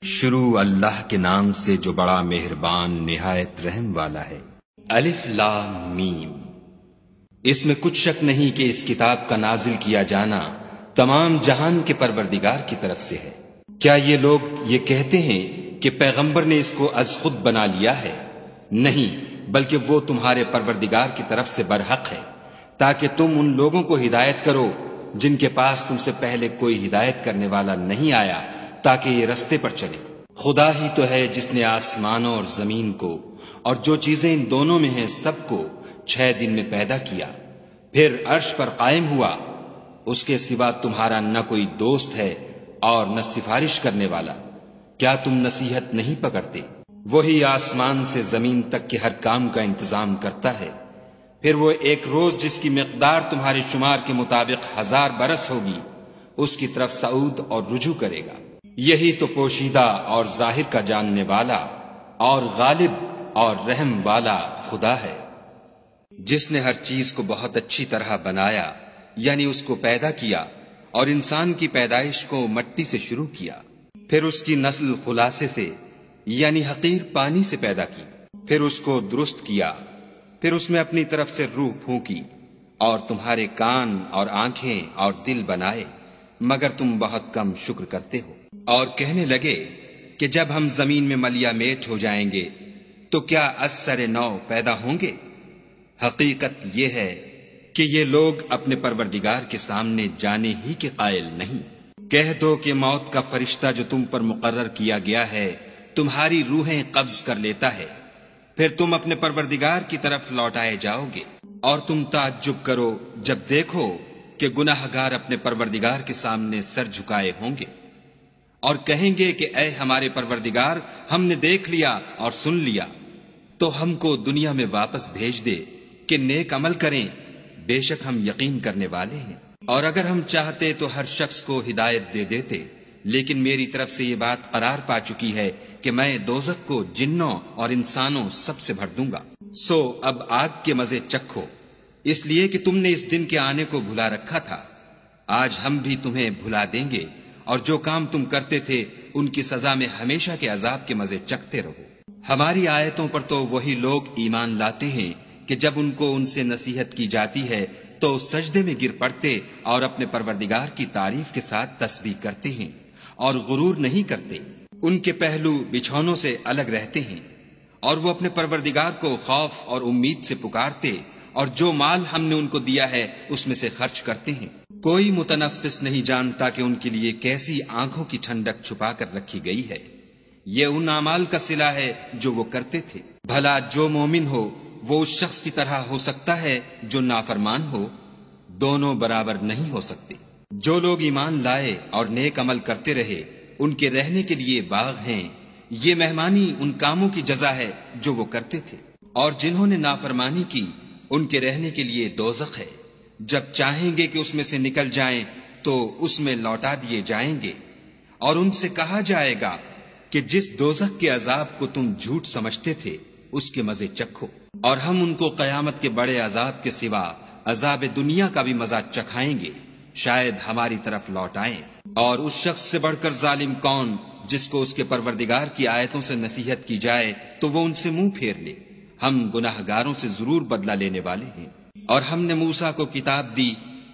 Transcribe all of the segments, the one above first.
شروع اللہ کے نام سے جو بڑا مہربان نہایت رحم والا ہے۔ الف لام میم۔ اس میں کچھ شک نہیں کہ اس کتاب کا نازل کیا جانا تمام جہان کے پروردگار کی طرف سے ہے۔ کیا یہ لوگ یہ کہتے ہیں کہ پیغمبر نے اس کو از خود بنا لیا ہے؟ نہیں، بلکہ وہ تمہارے پروردگار کی طرف سے برحق ہے، تاکہ تم ان لوگوں کو ہدایت کرو جن کے پاس تم سے پہلے کوئی ہدایت کرنے والا نہیں آیا، تاکہ یہ رستے پر چلے۔ خدا ہی تو ہے جس نے آسمانوں اور زمین کو اور جو چیزیں ان دونوں میں ہیں سب کو 6 دن میں پیدا کیا، پھر عرش پر قائم ہوا۔ اس کے سوا تمہارا نہ کوئی دوست ہے اور نہ سفارش کرنے والا۔ کیا تم نصیحت نہیں پکڑتے؟ وہی آسمان سے زمین تک کے ہر کام کا انتظام کرتا ہے، پھر وہ ایک روز جس کی مقدار تمہارے شمار کے مطابق 1000 برس ہوگی، اس کی طرف صعود اور رجوع کرے گا۔ یہی تو پوشیدہ اور ظاہر کا جاننے والا اور غالب اور رحم والا خدا ہے، جس نے ہر چیز کو بہت اچھی طرح بنایا، یعنی اس کو پیدا کیا، اور انسان کی پیدائش کو مٹی سے شروع کیا، پھر اس کی نسل خلاصے سے یعنی حقیر پانی سے پیدا کی، پھر اس کو درست کیا، پھر اس میں اپنی طرف سے روح پھونکی، اور تمہارے کان اور آنکھیں اور دل بنائے، مگر تم بہت کم شکر کرتے ہو۔ اور کہنے لگے کہ جب ہم زمین میں ملیا میٹ ہو جائیں گے تو کیا از سر نو پیدا ہوں گے؟ حقیقت یہ ہے کہ یہ لوگ اپنے پروردگار کے سامنے جانے ہی کے قائل نہیں۔ کہہ دو کہ موت کا فرشتہ جو تم پر مقرر کیا گیا ہے تمہاری روحیں قبض کر لیتا ہے، پھر تم اپنے پروردگار کی طرف لوٹائے جاؤ گے، اور تم تعجب کرو جب دیکھو کہ گناہگار اپنے پروردگار کے سامنے سر جھکائے ہوں گے اور کہیں گے کہ اے ہمارے پروردگار، ہم نے دیکھ لیا اور سن لیا، تو ہم کو دنیا میں واپس بھیج دے کہ نیک عمل کریں، بے شک ہم یقین کرنے والے ہیں۔ اور اگر ہم چاہتے تو ہر شخص کو ہدایت دے دیتے، لیکن میری طرف سے یہ بات قرار پا چکی ہے کہ میں دوزخ کو جنوں اور انسانوں سب سے بھر دوں گا۔ سو اب آگ کے مزے چکھو، اس لیے کہ تم نے اس دن کے آنے کو بھلا رکھا تھا۔ آج ہم بھی تمہیں بھلا دیں گے، اور جو کام تم کرتے تھے ان کی سزا میں ہمیشہ کے عذاب کے مزے چکھتے رہو۔ ہماری آیتوں پر تو وہی لوگ ایمان لاتے ہیں کہ جب ان کو ان سے نصیحت کی جاتی ہے تو سجدے میں گر پڑتے اور اپنے پروردگار کی تعریف کے ساتھ تسبیح کرتے ہیں اور غرور نہیں کرتے۔ ان کے پہلو بچھونوں سے الگ رہتے ہیں، اور وہ اپنے پروردگار کو خوف اور امید سے پکارتے، اور جو مال ہم نے ان کو دیا ہے اس میں سے خرچ کرتے ہیں۔ کوئی متنفس نہیں جانتا کہ ان کے لیے کیسی آنکھوں کی ٹھنڈک چھپا کر رکھی گئی ہے۔ یہ ان اعمال کا صلہ ہے جو وہ کرتے تھے۔ بھلا جو مومن ہو وہ اس شخص کی طرح ہو سکتا ہے جو نافرمان ہو؟ دونوں برابر نہیں ہو سکتے۔ جو لوگ ایمان لائے اور نیک عمل کرتے رہے ان کے رہنے کے لیے باغ ہیں، یہ مہمانی ان کاموں کی جزا ہے جو وہ کرتے تھے۔ اور جنہوں نے نافرمانی کی ان کے رہنے کے لیے دوزخ ہے، جب چاہیں گے کہ اس میں سے نکل جائیں تو اس میں لوٹا دیے جائیں گے، اور ان سے کہا جائے گا کہ جس دوزخ کے عذاب کو تم جھوٹ سمجھتے تھے اس کے مزے چکھو، اور ہم ان کو قیامت کے بڑے عذاب کے سوا عذاب دنیا کا بھی مزہ چکھائیں گے، شاید ہماری طرف لوٹ آئیں۔ اور اس شخص سے بڑھ کر ظالم کون جس کو اس کے پروردگار کی آیتوں سے نصیحت کی جائے تو وہ ان سے منہ پھیر لے۔ ہم گناہگاروں سے ضرور بدلہ لینے والے ہیں۔ اور ہم نے موسیٰ کو کتاب دی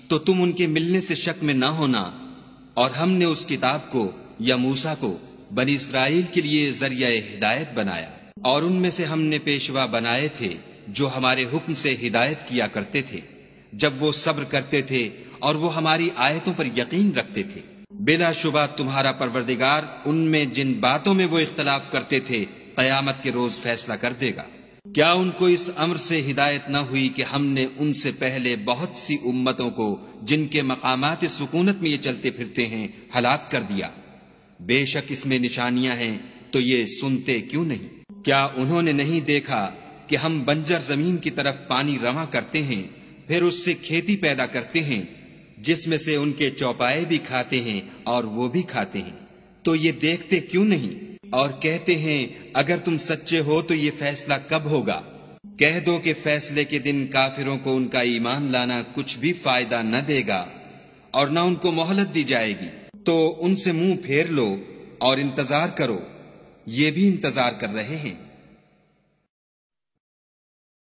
تو تم ان کے ملنے سے شک میں نہ ہونا، اور ہم نے اس کتاب کو یا موسیٰ کو بنی اسرائیل کے لیے ذریعہ ہدایت بنایا، اور ان میں سے ہم نے پیشوا بنائے تھے جو ہمارے حکم سے ہدایت کیا کرتے تھے جب وہ صبر کرتے تھے اور وہ ہماری آیتوں پر یقین رکھتے تھے۔ بلا شبہ تمہارا پروردگار ان میں جن باتوں میں وہ اختلاف کرتے تھے قیامت کے روز فیصلہ کر دے گا۔ کیا ان کو اس امر سے ہدایت نہ ہوئی کہ ہم نے ان سے پہلے بہت سی امتوں کو جن کے مقامات سکونت میں یہ چلتے پھرتے ہیں ہلاک کر دیا؟ بے شک اس میں نشانیاں ہیں تو یہ سنتے کیوں نہیں؟ کیا انہوں نے نہیں دیکھا کہ ہم بنجر زمین کی طرف پانی رواں کرتے ہیں، پھر اس سے کھیتی پیدا کرتے ہیں جس میں سے ان کے چوپائے بھی کھاتے ہیں اور وہ بھی کھاتے ہیں، تو یہ دیکھتے کیوں نہیں؟ اور کہتے ہیں اگر تم سچے ہو تو یہ فیصلہ کب ہوگا؟ کہہ دو کہ فیصلے کے دن کافروں کو ان کا ایمان لانا کچھ بھی فائدہ نہ دے گا اور نہ ان کو مہلت دی جائے گی، تو ان سے منہ پھیر لو اور انتظار کرو، یہ بھی انتظار کر رہے ہیں۔